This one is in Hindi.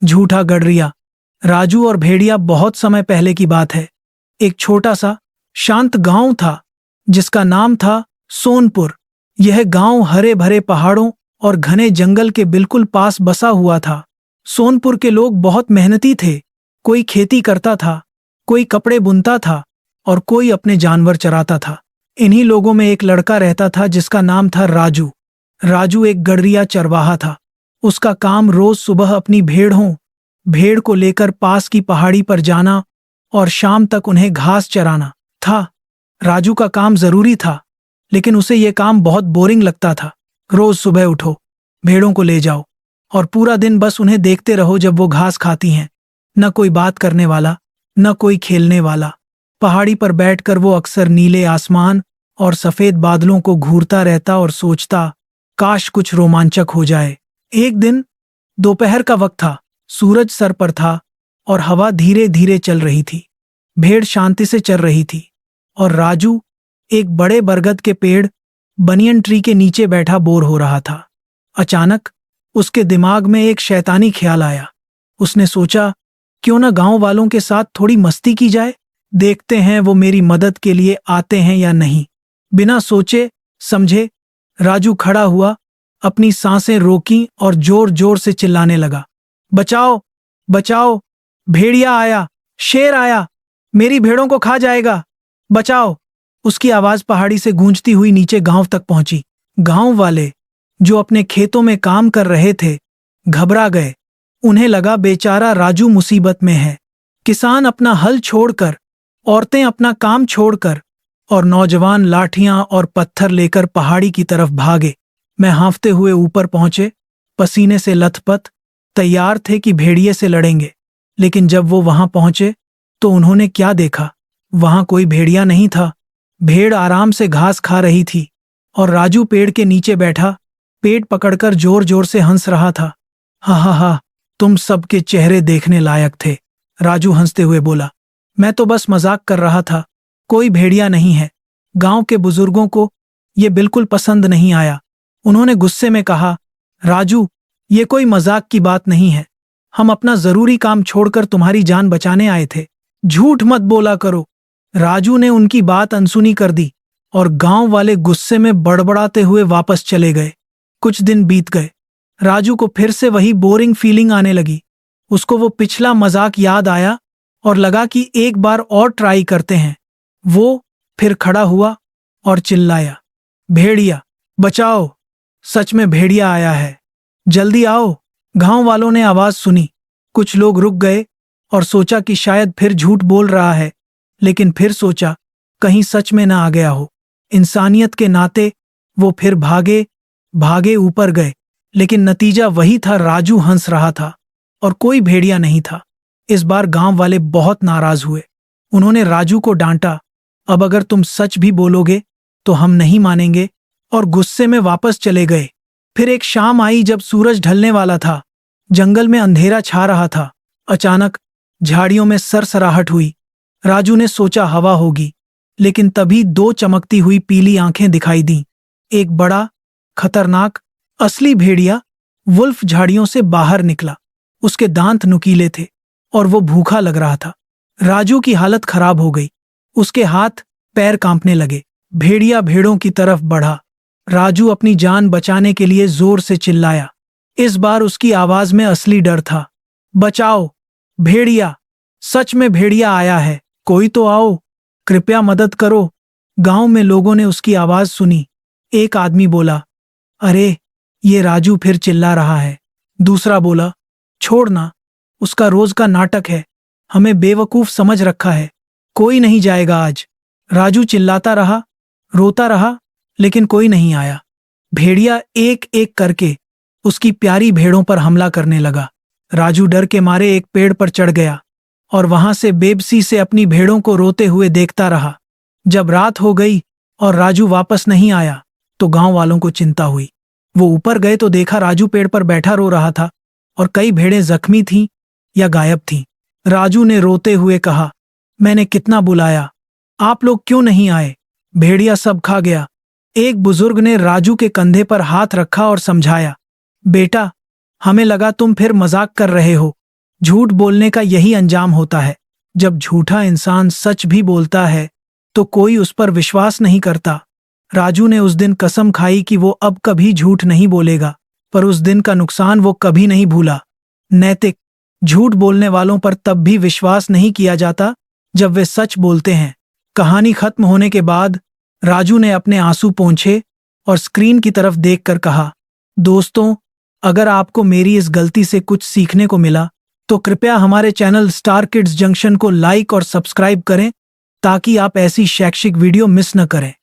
झूठा गडरिया। राजू और भेड़िया बहुत समय पहले की बात है। एक छोटा सा शांत गांव था जिसका नाम था सोनपुर। यह गांव हरे भरे पहाड़ों और घने जंगल के बिल्कुल पास बसा हुआ था। सोनपुर के लोग बहुत मेहनती थे। कोई खेती करता था, कोई कपड़े बुनता था और कोई अपने जानवर चराता था। इन्हीं लोगों में एक लड़का रहता था जिसका नाम था राजू। राजू एक गडरिया चरवाहा था। उसका काम रोज सुबह अपनी भेड़ को लेकर पास की पहाड़ी पर जाना और शाम तक उन्हें घास चराना था। राजू का काम जरूरी था, लेकिन उसे यह काम बहुत बोरिंग लगता था। रोज सुबह उठो, भेड़ों को ले जाओ और पूरा दिन बस उन्हें देखते रहो जब वो घास खाती हैं। न कोई बात करने वाला, न कोई खेलने वाला। पहाड़ी पर बैठकर वो अक्सर नीले आसमान और सफेद बादलों को घूरता रहता और सोचता, काश कुछ रोमांचक हो जाए। एक दिन दोपहर का वक्त था। सूरज सर पर था और हवा धीरे धीरे चल रही थी। भेड़ शांति से चल रही थी और राजू एक बड़े बरगद के पेड़ बनियन ट्री के नीचे बैठा बोर हो रहा था। अचानक उसके दिमाग में एक शैतानी ख्याल आया। उसने सोचा, क्यों न गांव वालों के साथ थोड़ी मस्ती की जाए। देखते हैं वो मेरी मदद के लिए आते हैं या नहीं। बिना सोचे समझे राजू खड़ा हुआ, अपनी सांसें रोकी और जोर जोर से चिल्लाने लगा, बचाओ बचाओ, भेड़िया आया, शेर आया, मेरी भेड़ों को खा जाएगा, बचाओ। उसकी आवाज पहाड़ी से गूंजती हुई नीचे गांव तक पहुंची। गांव वाले जो अपने खेतों में काम कर रहे थे घबरा गए। उन्हें लगा बेचारा राजू मुसीबत में है। किसान अपना हल छोड़कर, औरतें अपना काम छोड़कर और नौजवान लाठियां और पत्थर लेकर पहाड़ी की तरफ भागे। मैं हांफते हुए ऊपर पहुंचे, पसीने से लथपथ, तैयार थे कि भेड़िए से लड़ेंगे। लेकिन जब वो वहां पहुंचे तो उन्होंने क्या देखा? वहां कोई भेड़िया नहीं था। भेड़ आराम से घास खा रही थी और राजू पेड़ के नीचे बैठा पेट पकड़कर जोर जोर से हंस रहा था। हा हा हा, तुम सबके चेहरे देखने लायक थे। राजू हंसते हुए बोला, मैं तो बस मजाक कर रहा था, कोई भेड़िया नहीं है। गांव के बुजुर्गों को ये बिल्कुल पसंद नहीं आया। उन्होंने गुस्से में कहा, राजू, ये कोई मजाक की बात नहीं है। हम अपना जरूरी काम छोड़कर तुम्हारी जान बचाने आए थे। झूठ मत बोला करो। राजू ने उनकी बात अनसुनी कर दी और गांव वाले गुस्से में बड़बड़ाते हुए वापस चले गए। कुछ दिन बीत गए। राजू को फिर से वही बोरिंग फीलिंग आने लगी। उसको वो पिछला मजाक याद आया और लगा कि एक बार और ट्राई करते हैं। वो फिर खड़ा हुआ और चिल्लाया, भेड़िया बचाओ, सच में भेड़िया आया है, जल्दी आओ। गांव वालों ने आवाज सुनी। कुछ लोग रुक गए और सोचा कि शायद फिर झूठ बोल रहा है, लेकिन फिर सोचा कहीं सच में ना आ गया हो। इंसानियत के नाते वो फिर भागे ऊपर गए, लेकिन नतीजा वही था। राजू हंस रहा था और कोई भेड़िया नहीं था। इस बार गांव वाले बहुत नाराज हुए। उन्होंने राजू को डांटा, अब अगर तुम सच भी बोलोगे तो हम नहीं मानेंगे, और गुस्से में वापस चले गए। फिर एक शाम आई जब सूरज ढलने वाला था। जंगल में अंधेरा छा रहा था। अचानक झाड़ियों में सरसराहट हुई। राजू ने सोचा हवा होगी, लेकिन तभी दो चमकती हुई पीली आंखें दिखाई दीं। एक बड़ा खतरनाक असली भेड़िया वुल्फ झाड़ियों से बाहर निकला। उसके दांत नुकीले थे और वो भूखा लग रहा था। राजू की हालत खराब हो गई। उसके हाथ पैर कांपने लगे। भेड़िया भेड़ों की तरफ बढ़ा। राजू अपनी जान बचाने के लिए जोर से चिल्लाया। इस बार उसकी आवाज में असली डर था। बचाओ, भेड़िया, सच में भेड़िया आया है, कोई तो आओ, कृपया मदद करो। गांव में लोगों ने उसकी आवाज सुनी। एक आदमी बोला, अरे ये राजू फिर चिल्ला रहा है। दूसरा बोला, छोड़ना, उसका रोज का नाटक है, हमें बेवकूफ समझ रखा है, कोई नहीं जाएगा आज। राजू चिल्लाता रहा, रोता रहा, लेकिन कोई नहीं आया। भेड़िया एक एक करके उसकी प्यारी भेड़ों पर हमला करने लगा। राजू डर के मारे एक पेड़ पर चढ़ गया और वहां से बेबसी से अपनी भेड़ों को रोते हुए देखता रहा। जब रात हो गई और राजू वापस नहीं आया तो गांव वालों को चिंता हुई। वो ऊपर गए तो देखा राजू पेड़ पर बैठा रो रहा था और कई भेड़ें जख्मी थीं या गायब थीं। राजू ने रोते हुए कहा, मैंने कितना बुलाया, आप लोग क्यों नहीं आए? भेड़िया सब खा गया। एक बुजुर्ग ने राजू के कंधे पर हाथ रखा और समझाया, बेटा, हमें लगा तुम फिर मजाक कर रहे हो, झूठ बोलने का यही अंजाम होता है। जब झूठा इंसान सच भी बोलता है तो कोई उस पर विश्वास नहीं करता। राजू ने उस दिन कसम खाई कि वो अब कभी झूठ नहीं बोलेगा, पर उस दिन का नुकसान वो कभी नहीं भूला। नैतिक झूठ बोलने वालों पर तब भी विश्वास नहीं किया जाता जब वे सच बोलते हैं। कहानी खत्म होने के बाद राजू ने अपने आंसू पोंछे और स्क्रीन की तरफ देखकर कहा, दोस्तों, अगर आपको मेरी इस गलती से कुछ सीखने को मिला तो कृपया हमारे चैनल स्टार किड्स जंक्शन को लाइक और सब्सक्राइब करें ताकि आप ऐसी शैक्षिक वीडियो मिस न करें।